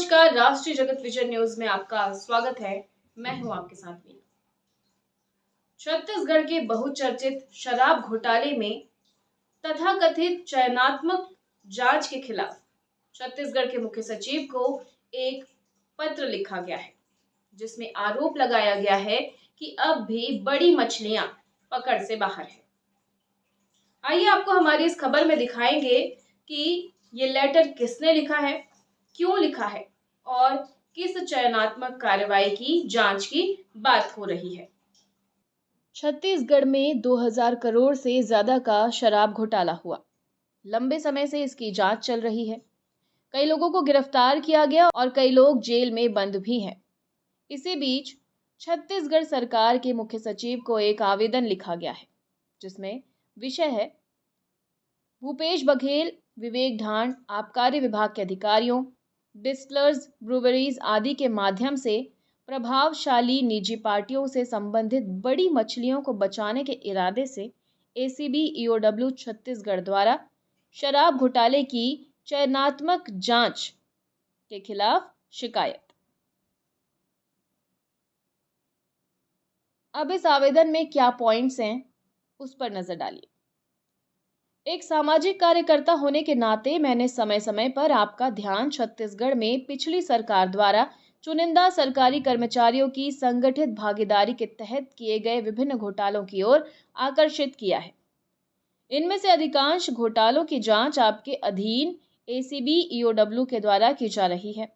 नमस्कार, राष्ट्रीय जगत विजय न्यूज में आपका स्वागत है। मैं हूं आपके साथ मीना। छत्तीसगढ़ के बहुचर्चित शराब घोटाले में तथाकथित चयनात्मक जांच के खिलाफ छत्तीसगढ़ के मुख्य सचिव को एक पत्र लिखा गया है, जिसमें आरोप लगाया गया है कि अब भी बड़ी मछलियां पकड़ से बाहर है। आइए आपको हमारी इस खबर में दिखाएंगे कि ये लेटर किसने लिखा है, क्यों लिखा है और किस चयनात्मक कार्रवाई की जांच की बात हो रही है। छत्तीसगढ़ में 2000 करोड़ से ज्यादा का शराब घोटाला हुआ। लंबे समय से इसकी जांच चल रही है। कई लोगों को गिरफ्तार किया गया और कई लोग जेल में बंद भी हैं। इसी बीच छत्तीसगढ़ सरकार के मुख्य सचिव को एक आवेदन लिखा गया है, जिसमें विषय है भूपेश बघेल, विवेक ढांड, आबकारी विभाग के अधिकारियों, डिस्टिलर्स, ब्रूवरीज आदि के माध्यम से प्रभावशाली निजी पार्टियों से संबंधित बड़ी मछलियों को बचाने के इरादे से एसीबी ईओडब्ल्यू छत्तीसगढ़ द्वारा शराब घोटाले की चयनात्मक जांच के खिलाफ शिकायत। अब इस आवेदन में क्या पॉइंट्स हैं, उस पर नजर डालिए। एक सामाजिक कार्यकर्ता होने के नाते मैंने समय समय पर आपका ध्यान छत्तीसगढ़ में पिछली सरकार द्वारा चुनिंदा सरकारी कर्मचारियों की संगठित भागीदारी के तहत किए गए विभिन्न घोटालों की ओर आकर्षित किया है। इनमें से अधिकांश घोटालों की जांच आपके अधीन एसीबी ईओडब्ल्यू के द्वारा की जा रही है।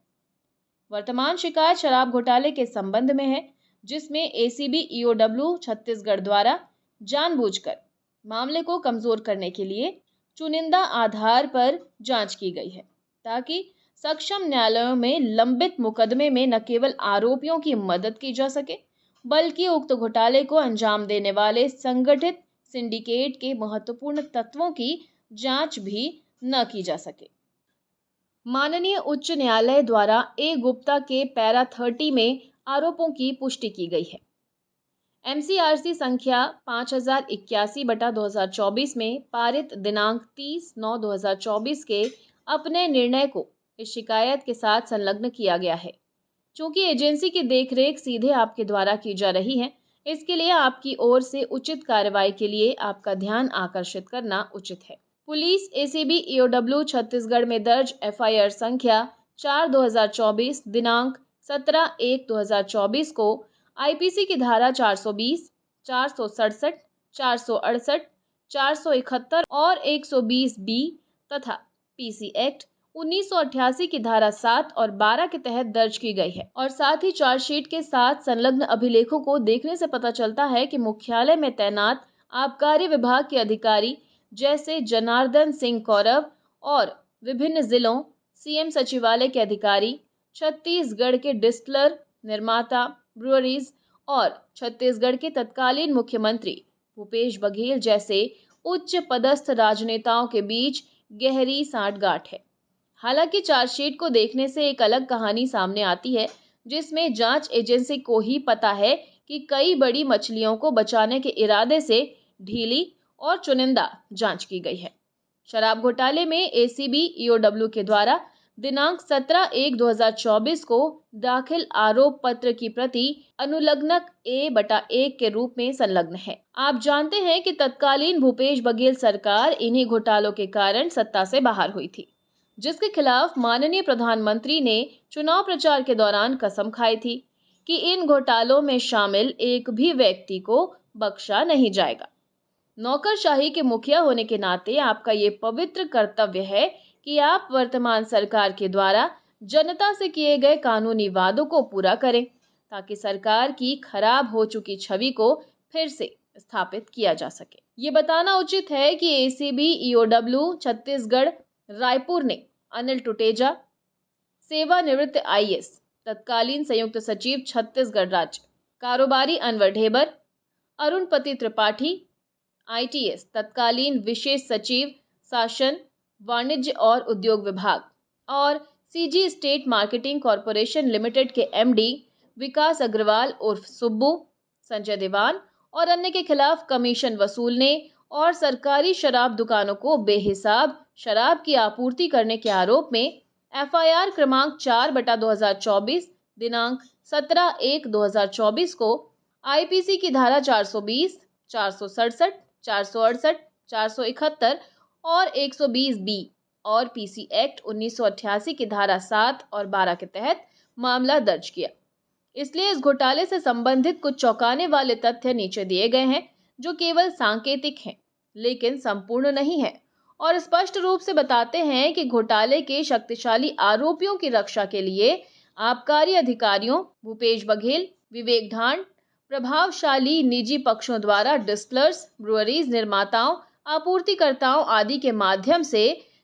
वर्तमान शिकायत शराब घोटाले के संबंध में है, जिसमें एसीबी ईओडब्ल्यू छत्तीसगढ़ द्वारा जानबूझकर मामले को कमजोर करने के लिए चुनिंदा आधार पर जांच की गई है, ताकि सक्षम न्यायालयों में लंबित मुकदमे में न केवल आरोपियों की मदद की जा सके, बल्कि उक्त घोटाले को अंजाम देने वाले संगठित सिंडिकेट के महत्वपूर्ण तत्वों की जांच भी न की जा सके। माननीय उच्च न्यायालय द्वारा ए गुप्ता के पैरा 30 में आरोपों की पुष्टि की गई है। एमसीआरसी संख्या 5081/2024 में पारित दिनांक 30/9/2024 के अपने निर्णय को इस शिकायत के साथ संलग्न किया गया है। चूंकि एजेंसी की देखरेख सीधे आपके द्वारा की जा रही है, इसके लिए आपकी ओर से उचित कार्रवाई के लिए आपका ध्यान आकर्षित करना उचित है। पुलिस एसीबी ईओडब्ल्यू छत्तीसगढ़ में दर्ज एफआईआर संख्या 4/2024 दिनांक 17/1/2024 को आईपीसी की धारा 420, 467, 468, 471 और 120 बी तथा पीसी एक्ट 1988 की धारा 7 और 12 के तहत दर्ज की गई है। और साथ ही चार्जशीट के साथ संलग्न अभिलेखों को देखने से पता चलता है कि मुख्यालय में तैनात आबकारी विभाग के अधिकारी जैसे जनार्दन सिंह कौरव और विभिन्न जिलों सीएम सचिवालय के अधिकारी, छत्तीसगढ़ के डिस्टिलर, निर्माता, ब्रूअरीज और छत्तीसगढ़ के तत्कालीन मुख्यमंत्री भूपेश बघेल जैसे उच्च पदस्थ राजनेताओं के बीच गहरी सांठगांठ है। हालांकि चार्जशीट को देखने से एक अलग कहानी सामने आती है, जिसमें जांच एजेंसी को ही पता है कि कई बड़ी मछलियों को बचाने के इरादे से ढीली और चुनिंदा जांच की गई है। शराब घोटाले में एसीबी ईओडब्ल्यू के द्वारा दिनांक 17/1/2024 को दाखिल आरोप पत्र की प्रति अनुलग्नक A/1 के रूप में संलग्न है। आप जानते हैं कि तत्कालीन भूपेश बघेल सरकार इन्हीं घोटालों के कारण सत्ता से बाहर हुई थी, जिसके खिलाफ माननीय प्रधानमंत्री ने चुनाव प्रचार के दौरान कसम खाई थी कि इन घोटालों में शामिल एक भी व्यक्ति को बख्शा नहीं जाएगा। नौकरशाही के मुखिया होने के नाते आपका ये पवित्र कर्तव्य है कि आप वर्तमान सरकार के द्वारा जनता से किए गए कानूनी वादों को पूरा करें, ताकि सरकार की खराब हो चुकी छवि को फिर से स्थापित किया जा सके। ये बताना उचित है कि एसीबी ईओडब्ल्यू छत्तीसगढ़ रायपुर ने अनिल टुटेजा, सेवानिवृत्त आईएएस, तत्कालीन संयुक्त सचिव छत्तीसगढ़ राज्य, कारोबारी अनवर ढेबर, अरुणपति त्रिपाठी, आईटीएस, तत्कालीन विशेष सचिव शासन, वाणिज्य और उद्योग विभाग, और CG state marketing corporation limited के एमडी विकास अग्रवाल उर्फ सुब्बू, संजय देवान और अन्य के खिलाफ कमीशन वसूलने और सरकारी शराब दुकानों को बेहिसाब शराब की आपूर्ति करने के आरोप में एफआईआर क्रमांक 4/2024 दिनांक 17/1/2024 को आईपीसी की धारा 420, 467, 468, 471 और 120 बी और पीसी एक्ट 1988 की धारा 7 और 12 के तहत मामला दर्ज किया। इसलिए इस घोटाले से संबंधित कुछ चौंकाने वाले तथ्य नीचे दिए गए हैं, जो केवल सांकेतिक हैं, लेकिन संपूर्ण नहीं है और स्पष्ट रूप से बताते हैं कि घोटाले के शक्तिशाली आरोपियों की रक्षा के लिए आबकारी अधिकारियों भूपेश बघेल, विवेक ढांड, प्रभावशाली निजी पक्षों द्वारा डिस्टिलर्स, ब्रुअरीज, निर्माताओं, आपूर्तिकर्ताओं आदि के माध्यम से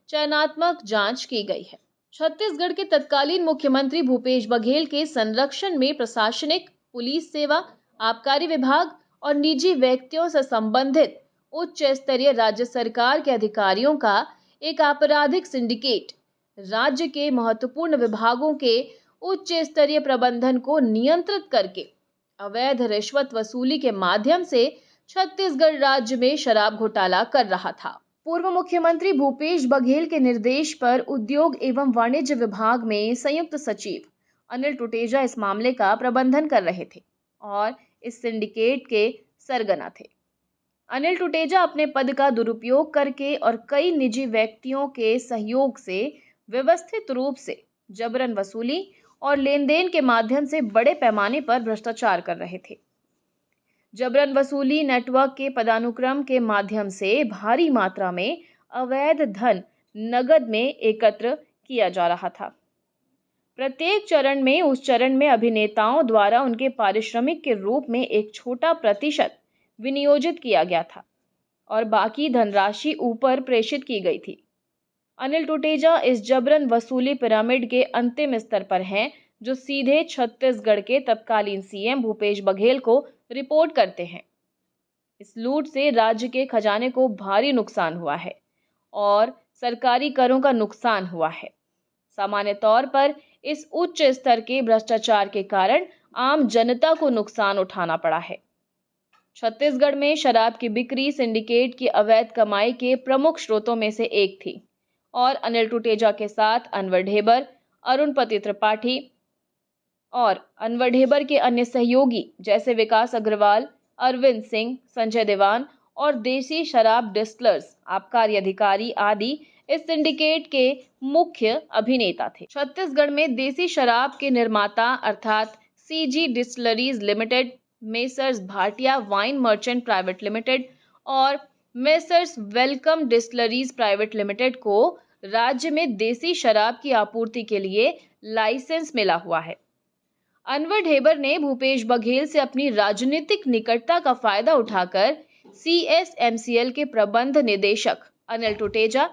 चयनात्मक जांच की गई है। छत्तीसगढ़ के तत्कालीन मुख्यमंत्री भूपेश बघेल के संरक्षण में प्रशासनिक, पुलिस सेवा, आबकारी विभाग और निजी व्यक्तियों से संबंधित उच्च स्तरीय राज्य सरकार के अधिकारियों का एक आपराधिक सिंडिकेट राज्य के महत्वपूर्ण विभागों के उच्च स्तरीय प्रबंधन को नियंत्रित करके अवैध रिश्वत वसूली के माध्यम से छत्तीसगढ़ राज्य में शराब घोटाला कर रहा था। पूर्व मुख्यमंत्री भूपेश बघेल के निर्देश पर उद्योग एवं वाणिज्य विभाग में संयुक्त सचिव अनिल टुटेजा इस मामले का प्रबंधन कर रहे थे और इस सिंडिकेट के सरगना थे। अनिल टुटेजा अपने पद का दुरुपयोग करके और कई निजी व्यक्तियों के सहयोग से व्यवस्थित रूप से जबरन वसूली और लेन देन के माध्यम से बड़े पैमाने पर भ्रष्टाचार कर रहे थे। जबरन वसूली नेटवर्क के पदानुक्रम के माध्यम से भारी मात्रा में अवैध धन नगद में एकत्र किया जा रहा था। प्रत्येक चरण में उस चरण में अभिनेताओं द्वारा उनके पारिश्रमिक के रूप में एक छोटा प्रतिशत विनियोजित किया गया था और बाकी धनराशि ऊपर प्रेषित की गई थी। अनिल टुटेजा इस जबरन वसूली पिरामिड के अंतिम स्तर पर हैं, जो सीधे छत्तीसगढ़ के तत्कालीन सीएम भूपेश बघेल को रिपोर्ट करते हैं। इस लूट से राज्य के खजाने को भारी नुकसान हुआ है और सरकारी करों का नुकसान हुआ है। सामान्य तौर पर इस उच्च स्तर के भ्रष्टाचार के कारण आम जनता को नुकसान उठाना पड़ा है। छत्तीसगढ़ में शराब की बिक्री सिंडिकेट की अवैध कमाई के प्रमुख स्रोतों में से एक थी और अनिल टुटेजा के साथ अनवर ढेबर, अरुणपति त्रिपाठी और अनवर ढेबर के अन्य सहयोगी जैसे विकास अग्रवाल, अरविंद सिंह, संजय देवान और देसी शराब डिस्टिलर्स, आबकारी अधिकारी आदि इस सिंडिकेट के मुख्य अभिनेता थे। छत्तीसगढ़ में देसी शराब के निर्माता अर्थात CG distilleries limited, Messrs Bhatia wine merchant private limited और Messrs welcome distilleries private limited को राज्य में देसी शराब की आपूर्ति के लिए लाइसेंस मिला हुआ है। अनवर ढेबर ने भूपेश बघेल से अपनी राजनीतिक निकटता का फायदा उठाकर सीएसएमसीएल के प्रबंध निदेशक अनिल टुटेजा,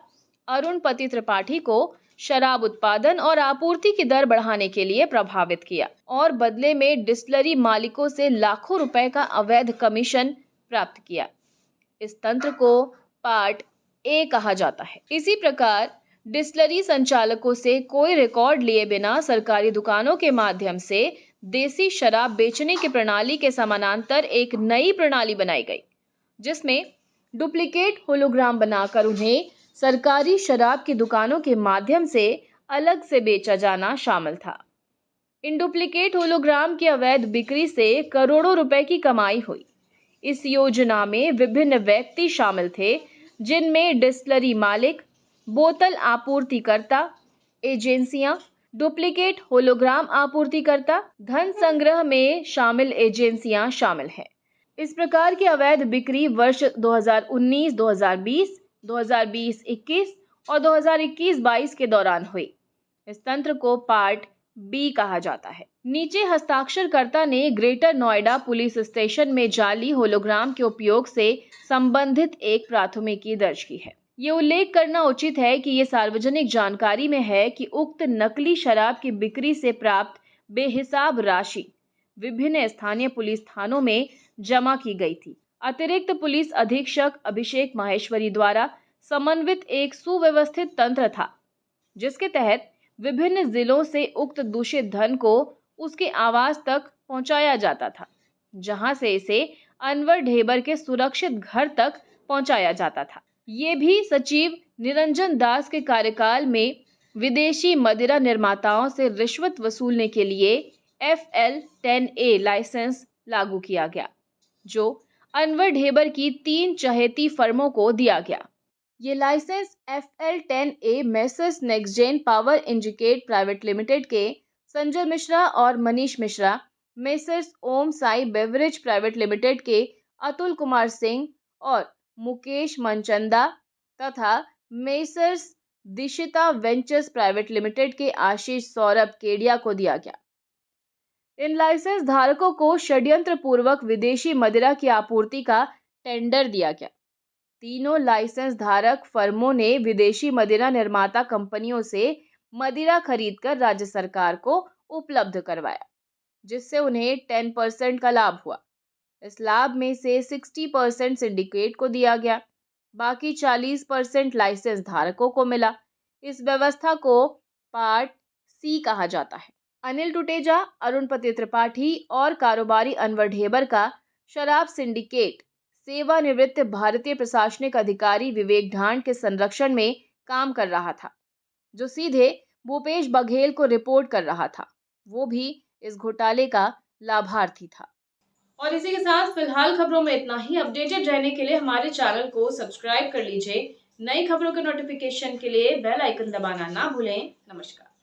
अरुणपति त्रिपाठी को शराब उत्पादन और आपूर्ति की दर बढ़ाने के लिए प्रभावित किया और बदले में डिस्टिलरी मालिकों से लाखों रुपए का अवैध कमीशन प्राप्त किया। इस तंत्र को पार्ट ए कहा जाता है। इसी प्रकार डिस्टिलरी संचालकों से कोई रिकॉर्ड लिए बिना सरकारी दुकानों के माध्यम से देसी शराब बेचने की प्रणाली के समानांतर एक नई प्रणाली बनाई गई, जिसमें डुप्लीकेट होलोग्राम बनाकर उन्हें सरकारी शराब की दुकानों के माध्यम से अलग से बेचा जाना शामिल था। इन डुप्लीकेट होलोग्राम की अवैध बिक्री से करोड़ों रुपए की कमाई हुई। इस योजना में विभिन्न व्यक्ति शामिल थे, जिनमें डिस्टिलरी मालिक, बोतल आपूर्तिकर्ता, एजेंसियां, डुप्लीकेट होलोग्राम आपूर्तिकर्ता, धन संग्रह में शामिल एजेंसियां शामिल हैं। इस प्रकार की अवैध बिक्री वर्ष 2019-2020, 2020-21 और 2021-22 के दौरान हुई। इस तंत्र को पार्ट बी कहा जाता है। नीचे हस्ताक्षरकर्ता ने ग्रेटर नोएडा पुलिस स्टेशन में जाली होलोग्राम के उपयोग से संबंधित एक प्राथमिकी दर्ज की है। ये उल्लेख करना उचित है कि ये सार्वजनिक जानकारी में है कि उक्त नकली शराब की बिक्री से प्राप्त बेहिसाब राशि विभिन्न स्थानीय पुलिस थानों में जमा की गई थी। अतिरिक्त पुलिस अधीक्षक अभिषेक माहेश्वरी द्वारा समन्वित एक सुव्यवस्थित तंत्र था, जिसके तहत विभिन्न जिलों से उक्त दूषित धन को उसके आवास तक पहुंचाया जाता था, जहां से इसे अनवर ढेबर के सुरक्षित घर तक पहुंचाया जाता था। ये भी सचिव निरंजन दास के कार्यकाल में विदेशी मदिरा निर्माताओं से रिश्वत वसूलने के लिए FL10A लाइसेंस लागू किया गया, जो अनवर ढेबर की 3 चहेती फर्मों को दिया गया। ये licence FL10A Messrs NextGen power indicate private limited के संजय मिश्रा और Manish Mishra, Messrs Om Sai beverage private limited के अतुल कुमार सिंह और मुकेश मनचंदा तथा Messrs Dishita ventures private limited के आशीष सौरभ केडिया को दिया गया। इन लाइसेंस धारकों को षड्यंत्र पूर्वक विदेशी मदिरा की आपूर्ति का टेंडर दिया गया। तीनों लाइसेंस धारक फर्मों ने विदेशी मदिरा निर्माता कंपनियों से मदिरा खरीदकर राज्य सरकार को उपलब्ध करवाया, जिससे उन्हें 10% का लाभ हुआ। इस लाभ में से 60% सिंडिकेट को दिया गया, बाकी 40% लाइसेंस धारकों को मिला। इस व्यवस्था को पार्ट सी कहा जाता है। अनिल टुटेजा, अरुणपति त्रिपाठी और कारोबारी अनवर ढेबर का शराब सिंडिकेट सेवानिवृत्त भारतीय प्रशासनिक अधिकारी विवेक ढांड के संरक्षण में काम कर रहा था, जो सीधे भूपेश बघेल को रिपोर्ट कर रहा था। वो भी इस घोटाले का लाभार्थी था। और इसी के साथ फिलहाल खबरों में इतना ही। अपडेटेड रहने के लिए हमारे चैनल को सब्सक्राइब कर लीजिए। नई खबरों के नोटिफिकेशन के लिए बेल आइकन दबाना ना भूलें। नमस्कार।